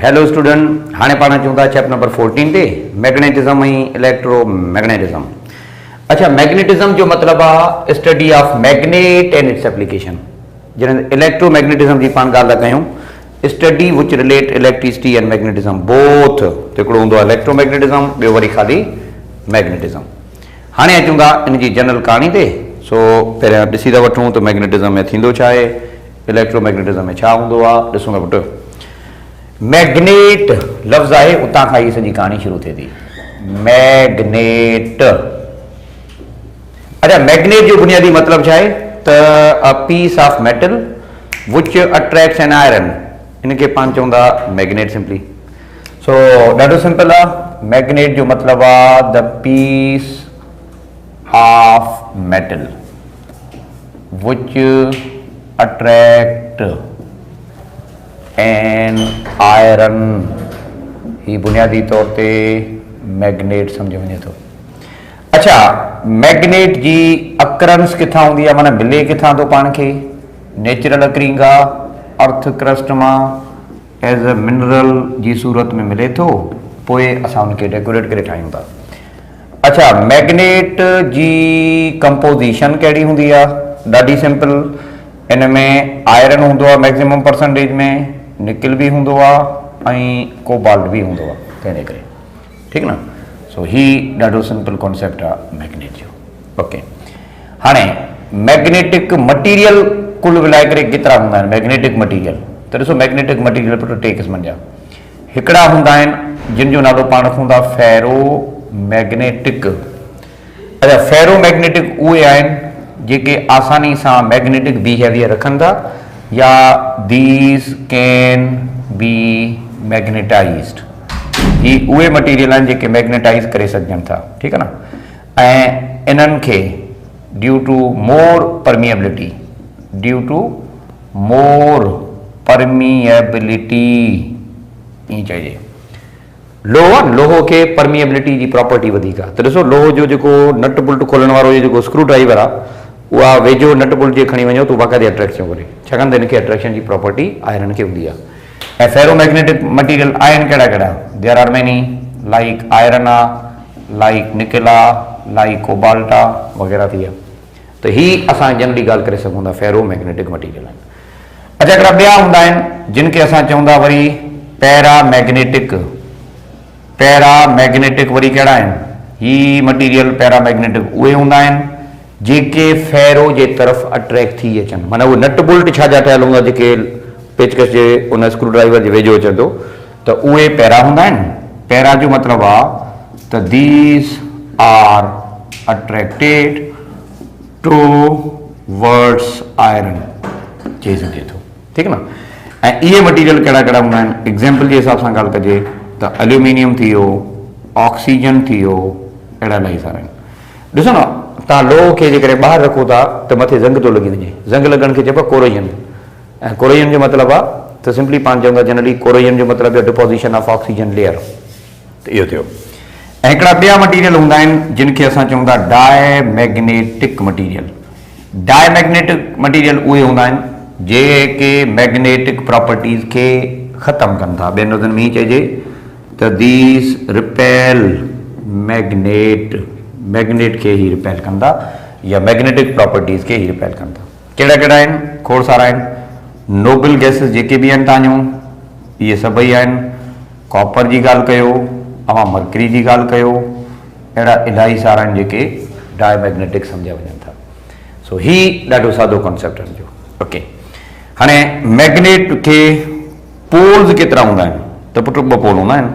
Hello student, हाँ पाण अचूं था चैप्टर नंबर 14 ते मैग्नेटिज्म ऐं इलेक्ट्रोमैग्नेटिज्म। अच्छा, मैग्नेटिज्म जो मतलब आहे study of magnet and its application. जॾहिं इलेक्ट्रोमैग्नेटिज्म जी पाण ॻाल्हि था कयूं, study which relate electricity and magnetism both. हिकिड़ो हूंदो आहे इलेक्ट्रोमैग्नेटिज्म, ॿियो वरी ख़ाली मैग्नेटिज्म। हाणे अचूं था इन जी जनरल कहाणी ते। सो पहिरियां ॾिसी था वठूं त मैग्नेटिज्म में थींदो छा आहे, इलेक्ट्रोमैग्नेटिज्म में छा हूंदो आहे। ॾिसूं था पुटु, मैग्नेट लफ़्ज़ आहे, उतां खां ई सॼी कहाणी शुरू थिए थी। मैग्नेट, अच्छा मैग्नेट जो बुनियादी मतिलबु छा आहे त a piece of metal which attracts an iron, इनखे पाण चवंदा मैग्नेट सिंपली। सो ॾाढो सिंपल आहे। मैग्नेट जो मतिलबु आहे the piece of metal which attract an iron, ही बुनियादी तौर ते मैग्नेट सम्झ वञे थो। अच्छा, मैग्नेट जी अकरंस किथां हूंदी आहे, माना मिले किथां थो पाण खे? नेचुरल अकरिंग आहे, अर्थ क्रस्ट मां एज अ मिनरल जी सूरत में मिले थो, पोइ असां उनखे डेकोरेट करे ठाहियूं था। अच्छा, मैग्नेट जी कंपोजिशन कहिड़ी हूंदी आहे? ॾाढी सिंपल। इन में आयरन हूंदो आहे मैक्सिमम परसेंटेज में, निकिल भी हूंदो आहे ऐं कोबाल्ट भी हूंदो आहे, तंहिंजे करे ठीकु न। सो ही ॾाढो सिंपल कॉन्सेप्ट आहे मैग्नेट जो। ओके, हाणे मैग्नेटिक मटीरियल कुल मिलाए करे केतिरा हूंदा आहिनि मैग्नेटिक मटीरियल? त ॾिसो, मैग्नेटिक मटीरियल पुट टे क़िस्मनि जा। हिकिड़ा हूंदा आहिनि जिन जो नालो पाण रखूं था फेरो मैग्नेटिक। अच्छा, फेरो मैग्नेटिक उहे आहिनि जेके आसानी सां मैग्नेटिक बिहेवियर रखनि था, या दीज कैन बी मैग्नेटाइज्ड। ही उहे मटीरियल आहिनि जेके मैग्नेटाइज करे सघनि था, ठीकु आहे न। ऐं इन्हनि खे due to more permeability, due to more permeability ईअं चइजे। लोहो खे परमिएबिलिटी जी प्रॉपर्टी वधीक आहे। त ॾिसो, लोहो जो जेको नट बुल्ट खोलण वारो जेको स्क्रू ड्राइवर आहे, उहा वेझो नट बुल्ट जे खणी वञो त बाक़ाइदे अट्रैक्ट थो करे, छाकाणि त हिनखे अट्रैक्शन जी प्रॉपर्टी आयरन खे हूंदी आहे। ऐं फेरोमैग्नेटिक मटीरियल आहिनि कहिड़ा कहिड़ा? There are many, like iron आहे, लाइक निकिल आहे, लाइक कोबाल्ट आहे वग़ैरह थी विया। त ही असां जनरली ॻाल्हि करे सघूं था फेरोमैग्नेटिक मटीरियल आहिनि। अच्छा, हिकिड़ा ॿिया हूंदा आहिनि जिन खे असां चवंदा वरी पैरामैग्नेटिक। पैरामैग्नेटिक वरी कहिड़ा आहिनि? ही मटीरियल पैरामैग्नेटिक उहे हूंदा आहिनि जेके फेरो जे तरफ़ अट्रैक्ट थी अचनि। माना उहे नट बुल्ट छा जा ठहियल हूंदा जेके पेचकस जे उन स्क्रू ड्राइवर जे वेझो अचे थो, त उहे पैरा हूंदा आहिनि। पैरा जो मतिलबु आहे त these are attracted towards iron चई सघे थो, ठीकु न। ऐं इहे मटीरियल कहिड़ा कहिड़ा हूंदा आहिनि? एग्ज़ाम्पल जे हिसाब सां ॻाल्हि कजे त एल्यूमिनियम थी वियो, ऑक्सीजन थी वियो, अहिड़ा इलाही सारा आहिनि। ॾिसो न, तव्हां लोह खे जेकॾहिं ॿाहिरि रखो था त मथे ज़ंग थो लॻी वञे। ज़ंग लॻण खे चइबो आहे कोरोजन। ऐं कोरोजन जो मतिलबु आहे त सिंपली पाण चवंदा जनरली कोरोजन जो मतिलबु आहे डिपोज़िशन ऑफ ऑक्सीजन लेयर। त इहो थियो। ऐं हिकिड़ा ॿिया मटीरियल हूंदा आहिनि जिन खे असां चवंदा डायमैग्नेटिक मटीरियल। डायमैग्नेटिक मटीरियल उहे हूंदा आहिनि जेके मैग्नेटिक प्रॉपर्टीज़ खे ख़तमु कनि था। ॿियनि लफ़्ज़नि में ई चइजे त दीज रिपेल मैग्नेट, मैग्नेट खे ई रिपेल कंदा या मैग्नेटिक प्रॉपर्टीज़ खे ई रिपेल कंदा। कहिड़ा कहिड़ा आहिनि? खोड़ सारा आहिनि। नोबल गैसिस जेके बि आहिनि तव्हां जूं, इहे सभई आहिनि। कॉपर जी ॻाल्हि कयो, अवां मर्करी जी ॻाल्हि कयो, अहिड़ा इलाही सारा आहिनि जेके डायमैग्नेटिक सम्झिया वञनि था। सो ही ॾाढो सादो कॉन्सेप्ट आहे जो। ओके, हाणे मैग्नेट खे पोल्स केतिरा हूंदा आहिनि? त पुट ॿ पोल हूंदा आहिनि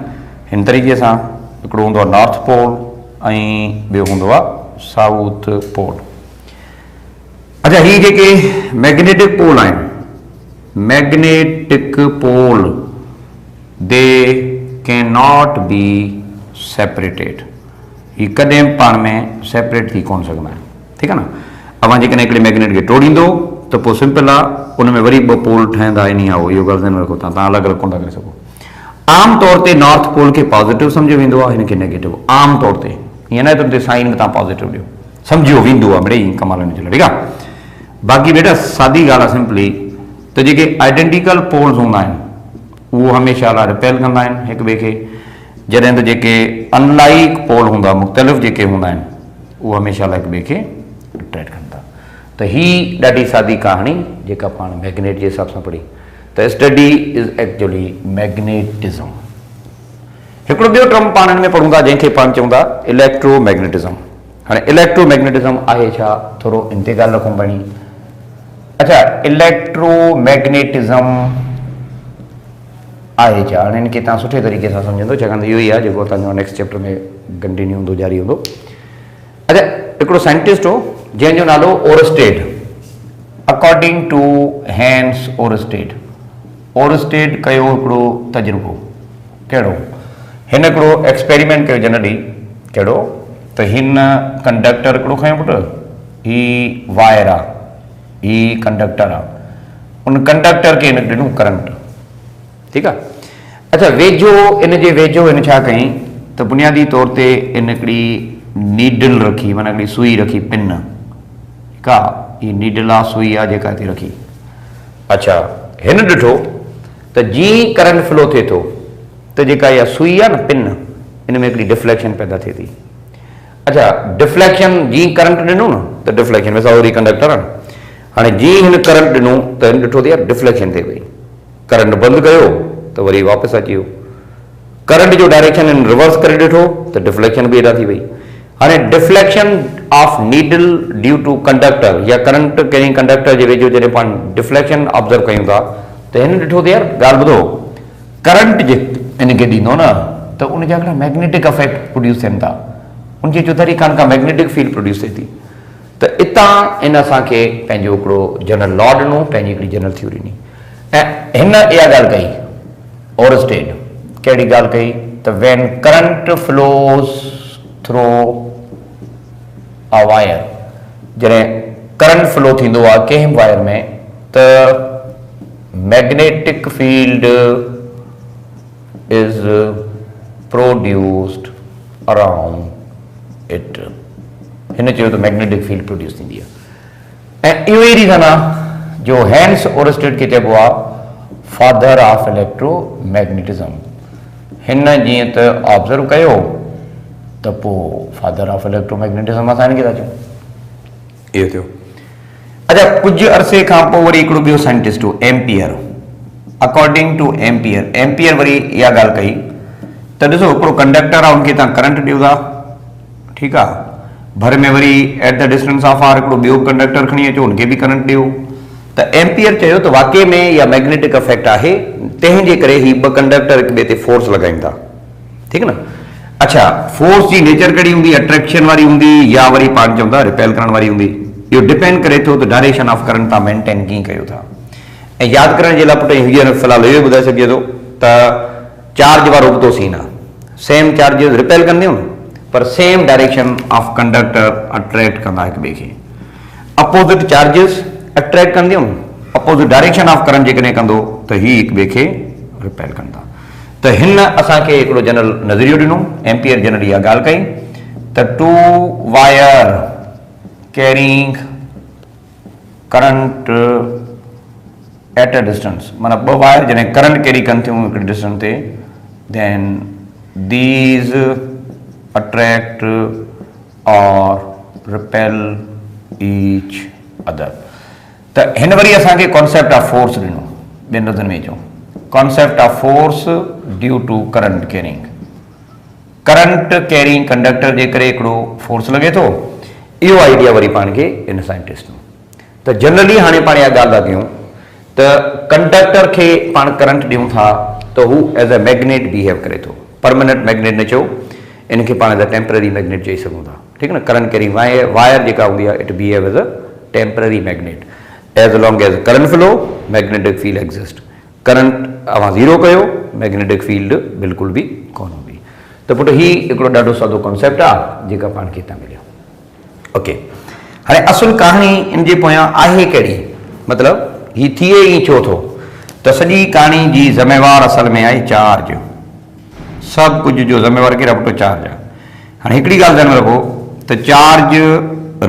हिन तरीक़े सां। हिकिड़ो हूंदो आहे नॉर्थ पोल ऐं ॿियो हूंदो आहे साउथ पोल। अच्छा, ही जेके मैग्नेटिक पोल आहिनि, magnetic pole they can not be separated. ही कॾहिं पाण में सेपरेट थी कोन सघंदा आहिनि, ठीकु आहे न। अवां जेकॾहिं हिकिड़े मैग्नेट खे तोड़ींदो त पोइ सिंपल आहे, उन में वरी ॿ पोल ठहंदा आहिनि या इहो ॻाल्हि ध्यानु रखो तव्हां अलॻि अलॻि कोन था करे सघो। आम तौर ते नॉर्थ पोल खे पॉज़िटिव सम्झियो वेंदो आहे, हिनखे नेगेटिव आम तौर ते। ईअं न आहे त हुते साइन में तव्हां पॉज़िटिव ॾियो, सम्झियो वेंदो आहे मिड़ेई कमाल जे लाइ, ठीकु आहे। बाक़ी बेटा सादी ॻाल्हि आहे सिंपली त जेके आइडेंटिकल पोल्स हूंदा आहिनि वो हमेशा ला रिपेल कंदा आहिनि हिक ॿिए खे, जॾहिं त जेके अनलाइक पोल हूंदा मुख़्तलिफ़ जेके हूंदा आहिनि उहो हमेशा ला हिक ॿिए खे अट्रैक्ट कंदा। त ही ॾाढी सादी कहाणी जेका पाण मैग्नेट जे हिसाब सां पढ़ी। त स्टडी इज़ एक्चुअली मैग्नेटिज़म। हिकिड़ो ॿियो टर्म पाण हिन में पढ़ूं था जंहिंखे पाण चऊं था इलेक्ट्रोमैग्नेटिज़म। हाणे इलेक्ट्रोमैग्नेटिज़म आहे छा, थोरो इन ते ॻाल्हि रखूं पवणी। अच्छा, इलेक्ट्रोमैग्नेटिज़म आहे छा, हाणे हिनखे तव्हां सुठे तरीक़े सां सम्झंदो, छाकाणि त इहो ई आहे जेको तव्हांजो नेक्स्ट चैप्टर में कंटिन्यू हूंदो, जारी हूंदो। अच्छा, हिकिड़ो साइंटिस्ट हो जंहिंजो नालो Oersted, according to Hans Oersted. Oersted कयो हिकिड़ो तजुर्बो, कहिड़ो, हिन हिकिड़ो एक्सपेरिमेंट कयो जनरली, कहिड़ो त हिन कंडक्टर हिकिड़ो खयो पुटु, ही वायर आहे, ही कंडक्टर आहे, उन कंडक्टर खे हिन ॾिनो करंट, ठीकु आहे। अच्छा, वेझो इन जे वेझो हिन छा कयईं त बुनियादी तौर ते इन हिकिड़ी नीडल रखी, माना हिकिड़ी सुई रखी, पिन, ठीकु आहे, हीअ नीडल आहे, सुई आहे जेका हिते रखी। अच्छा, हिन ॾिठो त जीअं करंट फ्लो थिए थो त जेका इहा सुई आहे न, पिन, इन में हिकिड़ी डिफ्लेक्शन पैदा थिए थी। अच्छा, डिफ्लेक्शन जीअं करंट ॾिनो न त डिफ्लेक्शन, वैसा वरी कंडक्टर आहे, हाणे जीअं हिन करंट ॾिनो त हिन ॾिठो त यार डिफ्लेक्शन थिए पई, करंट बंदि कयो त वरी वापसि अची वियो, करंट जो डायरेक्शन हिन रिवर्स करे ॾिठो त डिफ्लेक्शन बि हेॾा थी वई। हाणे deflection of needle due to conductor या करंट कंहिं कंडक्टर जे वेझो जॾहिं पाण डिफ्लेक्शन ऑब्ज़र्व कयूं था त हिन ॾिठो त यार ॻाल्हि ॿुधो, करंट जे इनखे ॾींदो न त उनजा हिकिड़ा मैग्नेटिक इफेक्ट प्रोड्यूस थियनि था, उनजे चौधारी कान का मैग्नेटिक फील्ड प्रोड्यूस थिए थी। त इतां इन असांखे पंहिंजो हिकिड़ो जनरल लॉ ॾिनो, पंहिंजी हिकिड़ी जनरल थ्योरी ॾिनी, ऐं हिन इहा ॻाल्हि कई ओरस्टेड, कहिड़ी ॻाल्हि कई त when current flows through a wire, जॾहिं करंट फ्लो थींदो आहे कंहिं वायर में त magnetic field is produced around it. हिन चयो त मैग्नेटिक फील्ड प्रोड्यूस थींदी आहे, ऐं इहो ई रीज़न आहे जो हैंस ओरस्टेड खे चइबो आहे फादर ऑफ इलेक्ट्रोमैग्नेटिज़म। हिन जीअं त ऑब्ज़र्व कयो त पोइ फादर ऑफ इलेक्ट्रोमैग्नेटिज़म असां हिनखे था चऊं, इहो थियो। अच्छा, कुझु अरसे खां पोइ वरी हिकिड़ो ॿियो साइंटिस्ट हो ampere, according two ampere, ampere worry इहा ॻाल्हि कई त ॾिसो हिकिड़ो कंडक्टर आहे, उनखे तव्हां करंट ॾियो था, ठीकु आहे, भर में वरी at the distance of r हिकिड़ो ॿियो कंडक्टर खणी अचो, उनखे बि करंट ॾियो, त एम्पियर चयो त वाक़ई में इहा मैग्नेटिक इफेक्ट आहे, तंहिंजे करे ही ॿ कंडक्टर हिक ॿिए ते फोर्स लॻाइनि था, ठीकु न। अच्छा, फोर्स जी नेचर कहिड़ी हूंदी, अट्रैक्शन वारी हूंदी या वरी पाण चऊं था रिपेल करण वारी हूंदी, इहो डिपेंड करे थो त डायरेक्शन ऑफ करंट तव्हां मेंटेन कीअं कयो था। ऐं यादि करण जे लाइ पुटु हींअर फ़िलहालु इहो ॿुधाए सघिजे थो त चार्ज वारो बि थो सीन आहे, सेम चार्जिस रिपेल कंदियूं पर same direction of conductor attract कंदा हिक ॿिए खे, अपोज़िट चार्जिस अट्रैक्ट कंदियूं, अपोज़िट डायरेक्शन ऑफ करंट जेकॾहिं कंदो त ही हिक ॿिए खे रिपेल कंदा। त हिन असांखे हिकिड़ो जनरल नज़रियो ॾिनो, एम्पियर जनरल इहा ॻाल्हि कई त two wire carrying current at a distance, माना ॿ वायर जॾहिं करंट कैरी कनि थियूं हिकिड़े डिस्टेंस ते, देन दीज अट्रैक्ट और रिपेल ईच अदर। त हिन वरी असांखे कॉन्सेप्ट ऑफ फोर्स ॾिनो, ॿियनि लफ़्ज़नि में चऊं concept of force due to current carrying, current carrying conductor जे करे हिकिड़ो फोर्स लॻे थो, इहो आइडिया वरी पाण खे इन साइंटिस्ट ॾिनो। त जनरली हाणे पाण इहा ॻाल्हि था कयूं त कंडक्टर खे पाण करंट ॾियूं था त हू एज़ अ मैग्नेट बिहेव करे थो, परमानेंट मैग्नेट न चओ, इनखे पाण एज़ अ टेम्पररी मैग्नेट चई सघूं था, ठीकु न। करंट कैरिंग वायर जेका हूंदी आहे it behave as a temporary magnet, as long as current flow magnetic field exist, current अवां ज़ीरो कयो मैग्नेटिक फील्ड बिल्कुलु बि कोन हूंदी। त पुटु ही हिकिड़ो ॾाढो सादो कॉन्सेप्ट आहे जेका पाण खे हितां मिलियो। ओके, हाणे असुल कहाणी इन जे पोयां आहे कहिड़ी, मतिलबु ही थिए ई छो थो, त सॼी कहाणी जी ज़िम्मेवार असल में आहे चार्ज, सभु कुझु जो ज़िम्मेवार कहिड़ा पुटु चार्ज आहे। हाणे हिकिड़ी ॻाल्हि ध्यानु रखो त चार्ज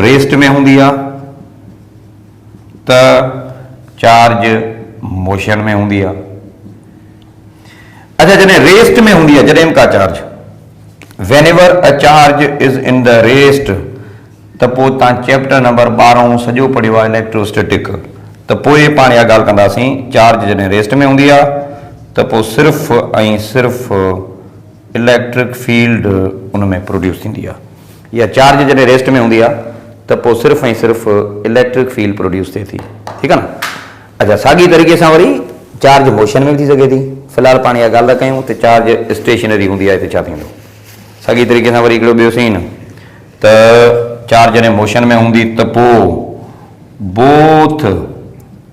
रेस्ट में हूंदी आहे, त चार्ज मोशन में हूंदी आहे, अच्छा जॾहिं रेस्ट में हूंदी आहे, जॾहिं का charge, whenever a charge is in the rest, त पोइ तव्हां चैप्टर नंबर 12 सॼो पढ़ियो आहे इलेक्ट्रोस्टैटिक, त पोइ पाण इहा ॻाल्हि कंदासीं चार्ज जॾहिं रेस्ट में हूंदी आहे त पोइ सिर्फ़ु ऐं सिर्फ़ु इलेक्ट्रिक फील्ड उन में प्रोड्यूस थींदी आहे, या चार्ज जॾहिं रेस्ट में हूंदी आहे त पोइ सिर्फ़ु ऐं सिर्फ़ु इलेक्ट्रिक फील्ड प्रोड्यूस थिए थी, ठीकु आहे न। अच्छा साॻी तरीक़े सां वरी चार्ज मोशन में बि थी सघे थी, फ़िलहाल पाण इहा ॻाल्हि था कयूं त चार्ज स्टेशनरी हूंदी आहे, हिते छा थींदो। साॻी तरीक़े सां वरी हिकिड़ो ॿियो सीन त चार्ज जॾहिं मोशन में हूंदी त पोइ both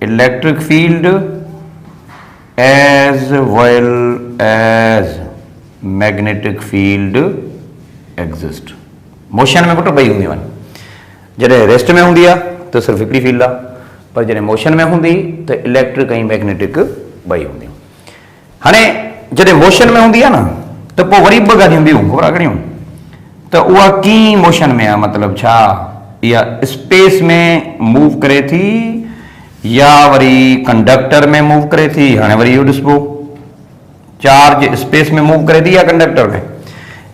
electric field as well as magnetic field exist. Motion में पुट ॿई हूंदियूं आहिनि, जॾहिं रेस्ट में हूंदी आहे त सिर्फ़ु हिकिड़ी फील्ड आहे, पर जॾहिं मोशन में हूंदी त इलेक्ट्रिक ऐं मैग्नेटिक ॿई हूंदियूं। हाणे जॾहिं मोशन में हूंदी आहे न त पोइ वरी ॿ ॻाल्हियूं ॿियूं ख़बर आहे कहिड़ियूं, त उहा कीअं मोशन में आहे, मतिलबु छा इहा स्पेस में मूव करे थी या वरी कंडक्टर में मूव करे थी। हाणे वरी इहो ॾिसबो चार्ज स्पेस में मूव करे थी या कंडक्टर में।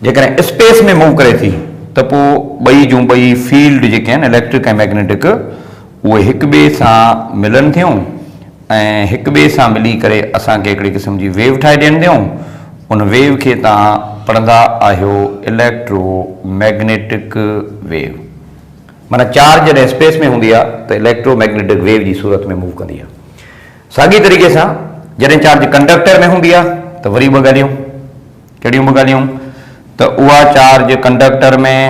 जेकॾहिं स्पेस में मूव करे थी त पोइ ॿई जूं ॿई फील्ड जेके आहिनि इलेक्ट्रिक ऐं मैग्नेटिक उहे हिक ॿिए सां मिलनि थियूं ऐं हिक ॿिए सां मिली करे असांखे हिकिड़ी क़िस्म जी वेव ठाहे ॾियनि थियूं। उन वेव खे तव्हां पढ़ंदा आहियो इलेक्ट्रोमैग्नेटिक वेव। माना चार्ज जॾहिं स्पेस में हूंदी आहे त इलेक्ट्रोमैग्नेटिक वेव जी सूरत में मूव कंदी आहे। साॻी तरीक़े सां जॾहिं चार्ज कंडक्टर में हूंदी आहे त वरी ॿ ॻाल्हियूं, कहिड़ियूं ॿ ॻाल्हियूं, त उहा चार्ज कंडक्टर में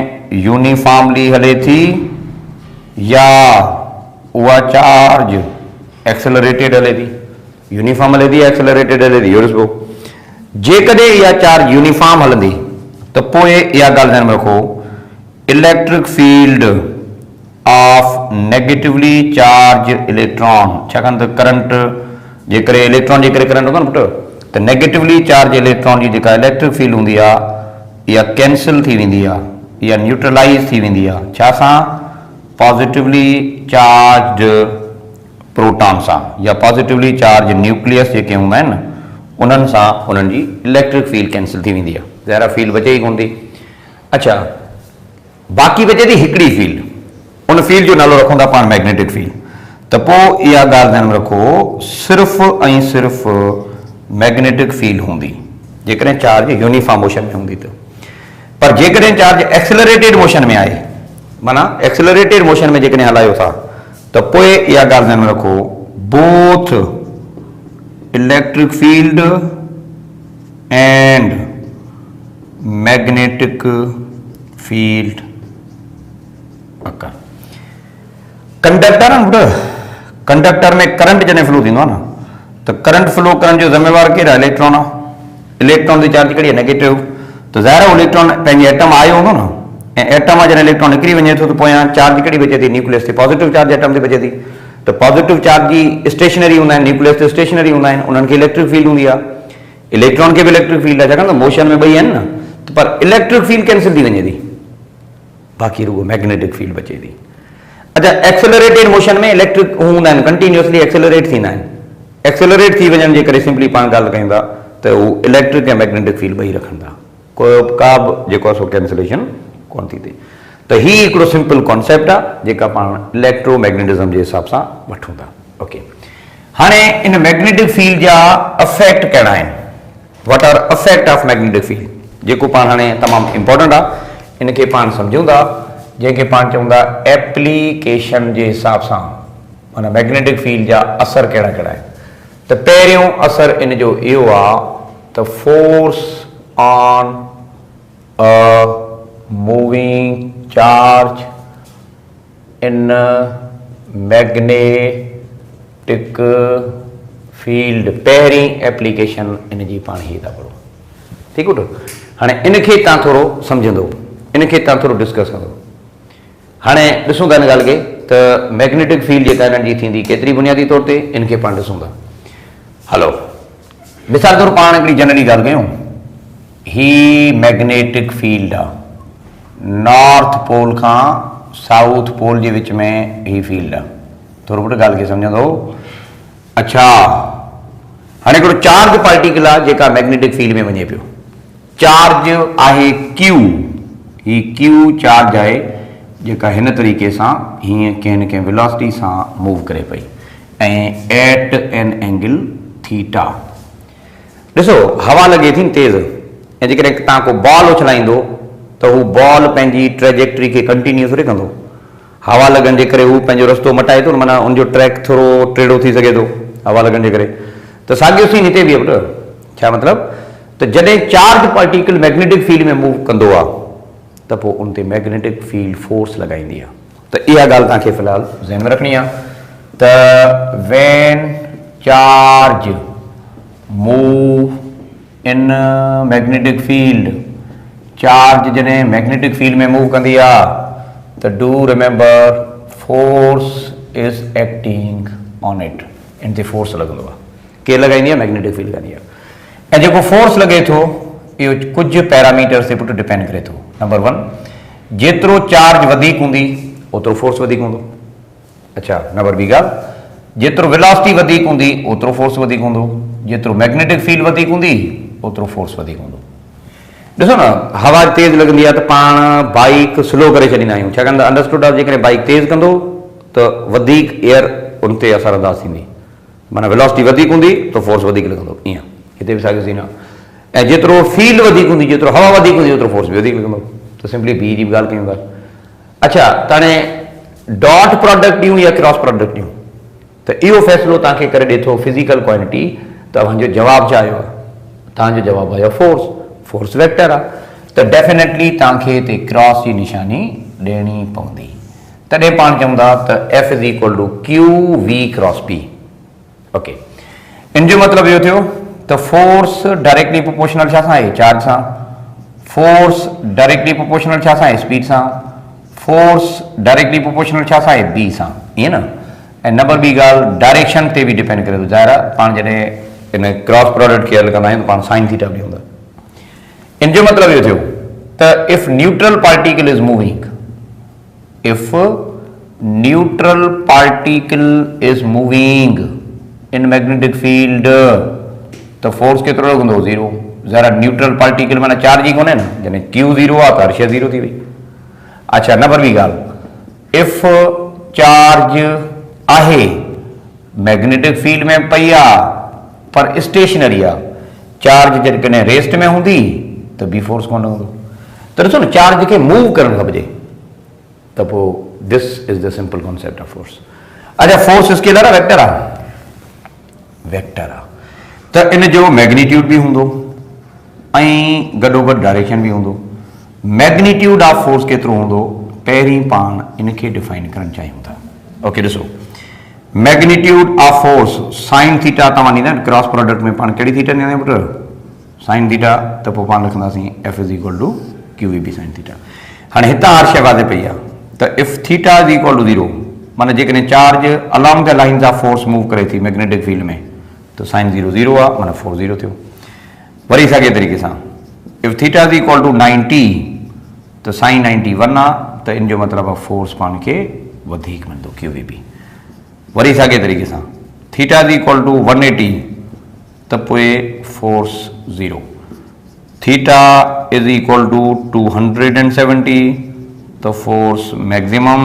यूनिफॉर्मली हले थी या उहा चार्ज एक्सेलरेटेड हले थी। यूनिफॉर्म हले थी या एक्सेलरेटेड हले थी, इहो ॾिसबो। जेकॾहिं इहा चार्ज यूनिफॉर्म हलंदी त पोइ इहा ॻाल्हि ध्यान में रखो electric field of negatively charge electron, छाकाणि त करंट जे करे इलेक्ट्रॉन जे करे करंट हूंदो न पुटु, त नेगेटिवली चार्ज इलेक्ट्रॉन जी जेका इलेक्ट्रिक फील्ड हूंदी आहे इहा कैंसिल थी वेंदी आहे, इहा न्यूट्रलाइज़ थी वेंदी आहे छा सां, पॉजिटिवली चार्ज प्रोटॉन सां या पॉजिटिवली चार्ज न्यूक्लियस जेके हूंदा आहिनि न उन्हनि सां उन्हनि जी इलेक्ट्रिक फील्ड कैंसिल थी वेंदी आहे, ज़ाहिर फील्ड बचे ई कोन थी। अच्छा बाक़ी बचे थी हिकिड़ी फील्ड, उन फील्ड जो नालो रखूं था पाण मैग्नेटिक फील्ड। त पोइ इहा ॻाल्हि ध्यान में रखो सिर्फ़ु ऐं सिर्फ़ु मैग्नेटिक फील्ड हूंदी जेकॾहिं चार्ज यूनिफॉर्म मोशन में हूंदी त। पर जेकॾहिं चार्ज एक्सेलरेटेड मोशन में आहे, माना एक्सेलरेटेड मोशन में जेकॾहिं हलायो था त पोइ इहा ॻाल्हि ध्यान में रखो both electric field and magnetic field occur. Conductor आहे न, कंडक्टर में करंट जॾहिं फ्लो थींदो आहे न त करंट फ्लो करण जो ज़िम्मेवार केरु आहे, इलेक्ट्रॉन आहे। इलेक्ट्रॉन जी चार्ज कहिड़ी आहे, नेगेटिव, त ज़ाहिर आहे इलेक्ट्रॉन पंहिंजे एटम आयो हूंदो न, ऐं एटम मां जॾहिं इलेक्ट्रॉन निकिरी वञे थो त पोयां चार्ज कहिड़ी बचे थी, न्यूक्लियस ते पॉजिटिव चार्ज एटम ते बचे थी। त पॉजिटिव चार्ज जी स्टेशनरी हूंदा आहिनि, न्यूक्लियस ते स्टेशनरी हूंदा आहिनि, उन्हनि खे इलेक्ट्रिक फील्ड हूंदी आहे। इलेक्ट्रॉन खे बि इलेक्ट्रिक फील्ड आहे छाकाणि त मोशन में ॿई आहिनि न, त पर इलेक्ट्रिक फील्ड कैंसिल थी वञे थी, बाक़ी रुगो मैग्नेटिक फील्ड बचे थी। अच्छा एक्सेलरेटेड मोशन में इलेक्ट्रिक हूंदा आहिनि, कंटिन्यूअसली एक्सेलरेट थींदा आहिनि। एक्सेलरेट थी वञण जे करे सिंपली पाण ॻाल्हि कयूं था त हू इलेक्ट्रिक ऐं मैग्नेटिक फील्ड ॿई रखंदा, का बि जेको आहे सो कैंसिलेशन कोन थी थिए। त हीउ हिकिड़ो सिंपल कॉन्सेप्ट आहे जेका पाण इलेक्ट्रोमैग्नेटिज्म जे हिसाब सां वठूं था। ओके, हाणे इन मैग्नेटिक फील्ड जा अफेक्ट कहिड़ा आहिनि, what are affect of magnetic field, जेको पाण हाणे तमामु इंपॉर्टेंट आहे, इनखे पाण सम्झूं था, जंहिंखे पाण चऊं था एप्लीकेशन जे हिसाब सां, माना मैग्नेटिक फील्ड जा असर कहिड़ा कहिड़ा आहिनि। त पहिरियों असर इन जो इहो आहे त force on a moving charge in magnetic field, पहिरीं एप्लीकेशन इन जी पाण हीअ था पढ़ो, ठीकु आहे। हाणे इनखे तव्हां थोरो सम्झंदो, इनखे तव्हां थोरो डिस्कस कंदो। हाणे ॾिसूं था हिन ॻाल्हि खे त मैग्नेटिक फील्ड जेका हिननि जी थींदी केतिरी बुनियादी तौर ते, इनखे पाण ॾिसूं था। हलो मिसाल तौरु पाण हिकिड़ी जनरली ॻाल्हि कयूं, ही मैग्नेटिक फील्ड आहे, नॉर्थ पोल खां साउथ पोल जे विच में ही फील्ड आहे। थोरो पुट ॻाल्हि खे सम्झंदो। अच्छा हाणे हिकिड़ो चार्ज पार्टिकल आहे जेका मैग्नेटिक फील्ड में वञे पियो। चार्ज आहे क्यू, ही क्यू चार्ज आहे जेका हिन तरीक़े सां हीअं कंहिं न कंहिं वेलोसिटी सां मूव करे पई ऐं एट एन एंगल थीटा। ॾिसो हवा लॻे थी तेज़, ऐं जेकॾहिं तव्हां को बॉल उछलाईंदो त हू बॉल पंहिंजी ट्रेजेक्टरी खे कंटिन्यू थोरी कंदो। हवा लॻण जे करे हू पंहिंजो रस्तो मटाए थो, माना उनजो ट्रैक थोरो टेढ़ो थी सघे थो हवा लॻण जे करे। त साॻियो सीन हिते बि आहे पुटु। छा मतिलबु? त जॾहिं चार्ज पार्टिकल मैग्नेटिक फील्ड में मूव कंदो आहे त पोइ उन ते मैग्नेटिक फील्ड फोर्स लॻाईंदी आहे। त इहा ॻाल्हि तव्हांखे फ़िलहालु ज़हन में रखणी आहे त when charge move in magnetic field, charge जॾहिं मैग्नेटिक फील्ड में मूव कंदी आहे त do remember force is acting on it, इन ते फोर्स लॻंदो आहे। केरु लॻाईंदी आहे? मैग्नेटिक फील्ड लॻाईंदी आहे। ऐं जेको फोर्स लॻे थो इहो कुझु पैरामीटर्स ते पुटु डिपेंड करे थो। नंबर 1, जेतिरो चार्ज वधीक हूंदी ओतिरो फोर्स वधीक हूंदो। अच्छा, नंबर 2 ॻाल्हि, जेतिरो वेलोसिटी वधीक हूंदी ओतिरो फोर्स वधीक हूंदो। जेतिरो मैग्नेटिक फील्ड वधीक हूंदी ओतिरो फोर्स वधीक हूंदो। ॾिसो न, हवा तेज़ लॻंदी आहे त पाण बाइक स्लो करे छॾींदा आहियूं, छाकाणि त अंडरस्टूड आहे जेकॾहिं बाइक तेज़ कंदो त वधीक एयर उन ते असर अंदाज़ थींदी, माना वेलोसिटी वधीक हूंदी त फोर्स वधीक लॻंदो। ईअं हिते बि साॻियो सीन आहे। ऐं जेतिरो फील्ड वधीक हूंदी, जेतिरो हवा वधीक हूंदी ओतिरो फोर्स बि वधीक लॻंदो। त सिंपली बी जी बि ॻाल्हि कयूं था। अच्छा, त हाणे डॉट प्रोडक्ट ॾियूं या क्रॉस प्रोडक्ट ॾियूं, त इहो फ़ैसिलो तव्हांखे करे ॾिए थो फिज़िकल क्वांटिटी। तव्हांजो जवाबु छा आयो आहे? तव्हांजो जवाबु आयो फोर्स, फोर्स वेक्टर आहे। त डेफिनेटली तव्हांखे हिते क्रॉस जी निशानी ॾियणी पवंदी। तॾहिं पाण चऊं था त F is equal to q v cross p. Okay, इन जो मतिलबु इहो थियो त फोर्स डायरेक्टली प्रोपोर्शनल छा सां आहे? चार्ज सां। फोर्स डायरेक्टली प्रोपोर्शनल छा सां आहे? स्पीड सां। फोर्स डायरेक्टली प्रोपोर्शनल छा सां आहे? बी सां। ईअं न। ऐं नंबर 2 ॻाल्हि, डायरेक्शन ते बि डिपेंड करे थो। ज़ाहिर आहे पाण जॾहिं इन क्रॉस प्रोडक्ट खे हल कंदा आहियूं त पाण साइन थीटा बि हूंदा। इन जो मतिलबु इहो थियो त if neutral particle is moving, if neutral particle is moving in magnetic field त फोर्स केतिरो लॻंदो? 0। ज़रा न्यूट्रल पार्टिकल माना चार्ज ई कोन्हे न, जॾहिं क्यू 0 आहे त हर शइ 0 थी वई। अच्छा, नंबर 2 ॻाल्हि, इफ चार्ज आहे मैग्नेटिक फील्ड में पई आहे पर स्टेशनरी आहे, चार्ज जेकॾहिं रेस्ट में हूंदी त बी फोर्स कोन लॻंदो। त ॾिसो न, चार्ज खे मूव करणु खपिजे। त पोइ this is the simple concept of force. अच्छा, फोर्स स्केलर आहे वेक्टर आहे? वेक्टर आहे। त इन जो मैग्नीट्यूड बि हूंदो ऐं गॾोगॾु डायरेक्शन बि हूंदो। मैग्नीट्यूड ऑफ फोर्स केतिरो हूंदो, पहिरीं पाण इनखे डिफाइन करणु चाहियूं था। ओके, ॾिसो magnitude of force sine theta तव्हां ॾींदा आहिनि क्रॉस प्रोडक्ट में, पाण कहिड़ी थीटा ॾींदा आहियूं पुटु? Sine theta. त पोइ पाण लिखंदासीं F is equal to q v B sine theta. हाणे हितां हर शइ वाज़े पई आहे त if theta is equal to 0, माना जेकॾहिं charge along the lines of force move करे थी मैग्नेटिक फील्ड में त साइन 0 0 आहे, माना फोर्स 0 थियो। वरी साॻिए तरीक़े सां if theta is equal to 90 त साइन 90 1 आहे, त इन जो मतिलबु आहे फोर्स पाण खे वधीक मिलंदो क्यू वी बी। वरी साॻिए तरीक़े सां थीटा इज़ इक्वल टू 180 त पोइ force 0। Theta is equal to 270 त फोर्स मैक्सिमम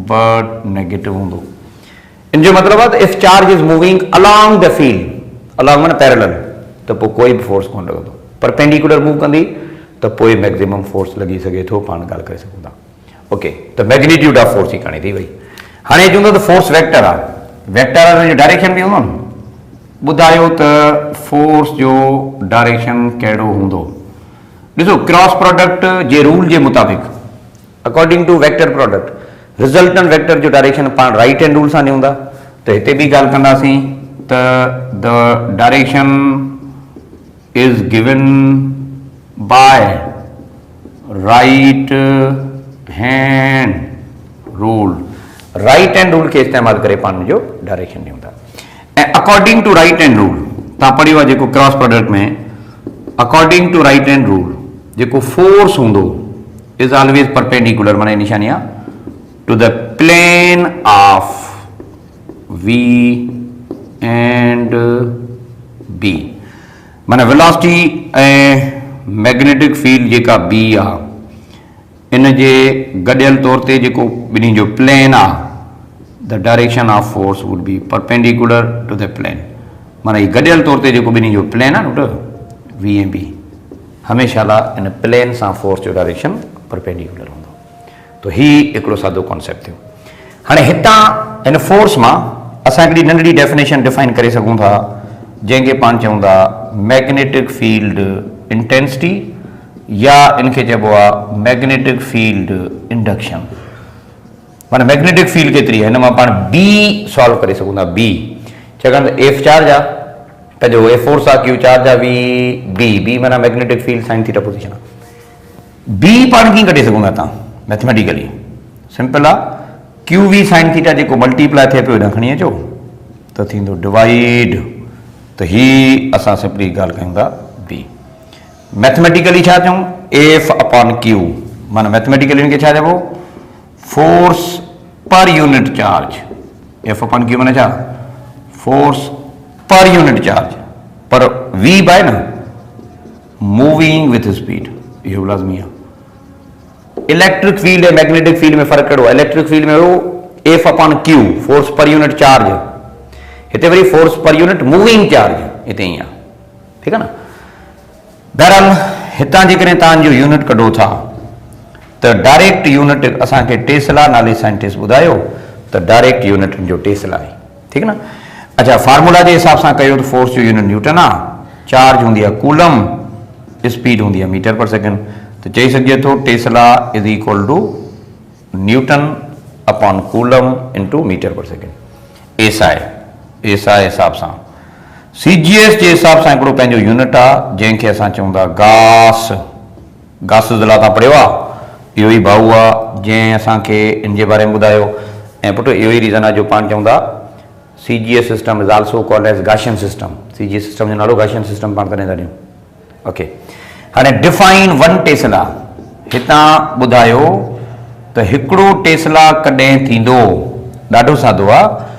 बट नेगेटिव हूंदो। इन जो मतिलबु आहे त if charge is moving along the field, along माना पैरेलल, त पोइ कोई बि फोर्स कोन लॻंदो। परपेंडिकुलर मूव कंदी त पोइ मैक्सिमम फोर्स लॻी सघे थो, पाण ॻाल्हि करे सघूं था। ओके, त मैग्नीट्यूड ऑफ फोर्स जी कहाणी थी वई। हाणे चवंदो त फोर्स वेक्टर आहे। वेक्टर आहे, हुनजो डायरेक्शन बि हूंदो न। ॿुधायो त फोर्स जो डायरेक्शन कहिड़ो हूंदो? ॾिसो, क्रॉस प्रोडक्ट जे रूल जे मुताबिक़ according to vector product resultant vector जो डायरेक्शन पाण राइट हैंड रूल सां ॾियूं था। त हिते बि ॻाल्हि कंदासीं त the direction is given by right hand rule. Right hand rule खे इस्तेमालु करे पाण जो डायरेक्शन ॾियूं था। ऐं according to right hand rule तव्हां पढ़ियो आहे जेको क्रॉस प्रोडक्ट में, according to right hand rule जेको फोर्स हूंदो इज़ ऑलवेज परपेंडिकुलर, माना निशानी आहे to the plane of v and b माना वेलोसिटी ऐं मैग्नेटिक फील्ड जेका बी आहे इन जे गॾियल तौर ते जेको ॿिन्ही जो प्लेन आहे the direction of force would be perpendicular to the plane माना ही गॾियल तौर ते जेको ॿिन्ही जो प्लेन आहे न वी ऐं बी हमेशा लाइ इन प्लेन सां फोर्स जो डायरेक्शन परपेंडिकुलर हूंदो तो ही हिकिड़ो सादो कॉन्सेप्ट थियो हाणे हितां हिन फोर्स मां असां हिकिड़ी नंढड़ी डेफिनेशन डिफाइन करे सघूं था जंहिंखे पाण चऊं था मैग्नेटिक फील्ड इंटेंसिटी या इनके चइबो आहे मैग्नेटिक फील्ड इंडक्शन माना मैग्नेटिक फील्ड केतिरी आहे हिन मां पाण बी सॉल्व करे सघूं था बी छाकाणि त एफ चार्ज आहे पंहिंजो ए फोर्स आहे क्यू चार्ज आहे वी बी बी माना magnetic field sine theta position आहे बी पाण कीअं कढी सघूं था तव्हां मैथमेटिकली सिंपल आहे क्यू वी साइन थीटा जेको मल्टीप्लाई थिए पियो हेॾां खणी अचो त थींदो डिवाइड त ही असां सिंपली ॻाल्हि कयूं था बी मैथमेटिकली छा चऊं एफ अपॉन क्यू माना मैथमेटिकली इनखे छा चइबो force per unit charge F upon q माना छा force per unit charge per v by न मूविंग विथ स्पीड इहो लाज़मी आहे इलेक्ट्रिक फील्ड ऐं मैग्नेटिक फील्ड में फ़र्क़ु कहिड़ो आहे इलेक्ट्रिक फील्ड में हो F upon q force per unit charge हिते वरी force per unit moving charge हिते ई आहे ठीकु आहे न बहरहाल हितां जेकॾहिं तव्हांजो यूनिट कढो था त डायरेक्ट यूनिट असांखे टेस्ला नाले साइंटिस्ट ॿुधायो त डायरेक्ट यूनिट जो टेस्ला आहे ठीकु न अच्छा फार्मूला जे हिसाब सां कयो त फोर्स जो यूनिट न्यूटन आहे चार्ज हूंदी आहे कूलम स्पीड हूंदी आहे मीटर पर सेकेंड त चई सघिजे थो tesla is equal to newton upon coulomb into metre per second SI हिसाब सां सीजीएस जे हिसाब सां हिकिड़ो पंहिंजो यूनिट आहे जंहिंखे असां चऊं था गास जे लाइ तव्हां पढ़ियो आहे इहो ई भाऊ आहे जंहिं असांखे इन जे बारे में ॿुधायो ऐं पुटु इहो ई रीज़न आहे जो पाण चऊं था CGS system is also called as Gaussian system CGS system जो नालो गाशियन सिस्टम पाण तॾहिं था ॾियूं ओके हाणे डिफाइन वन टेस्ला हितां ॿुधायो त हिकिड़ो टेस्ला कॾहिं थींदो ॾाढो सादो आहे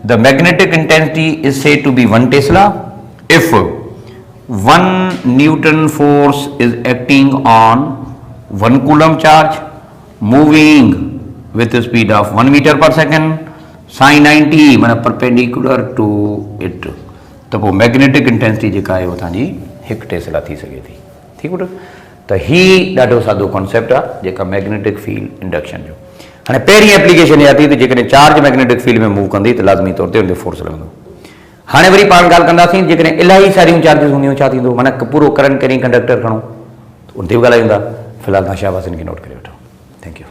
The magnetic intensity is said to be 1 Tesla if 1 Newton force is acting on 1 Coulomb charge moving with the speed of 1 meter per second sin 90 माना perpendicular to it त पोइ मैग्नेटिक इंटेंसिटी जेका आहे उहा तव्हांजी 1 टेस्ला थी सघे थी ठीकु आहे त ही ॾाढो सादो कॉन्सेप्ट आहे जेका मैग्नेटिक फील्ड इंडक्शन जो हाणे पहिरीं एप्लीकेशन इहा थी त जेकॾहिं चार्ज मैग्नेटिक फील्ड में मूव कंदी त लाज़मी तौर ते उन ते फोर्स लॻंदो हाणे वरी पाण ॻाल्हि कंदासीं जेकॾहिं इलाही सारियूं चार्जिस हूंदियूं छा थींदो माना पूरो करंट करी कंडक्टर खणो उन ते बि ॻाल्हायूं था फ़िलहाल तव्हां शाबाश खे नोट करे वठो थैंक यू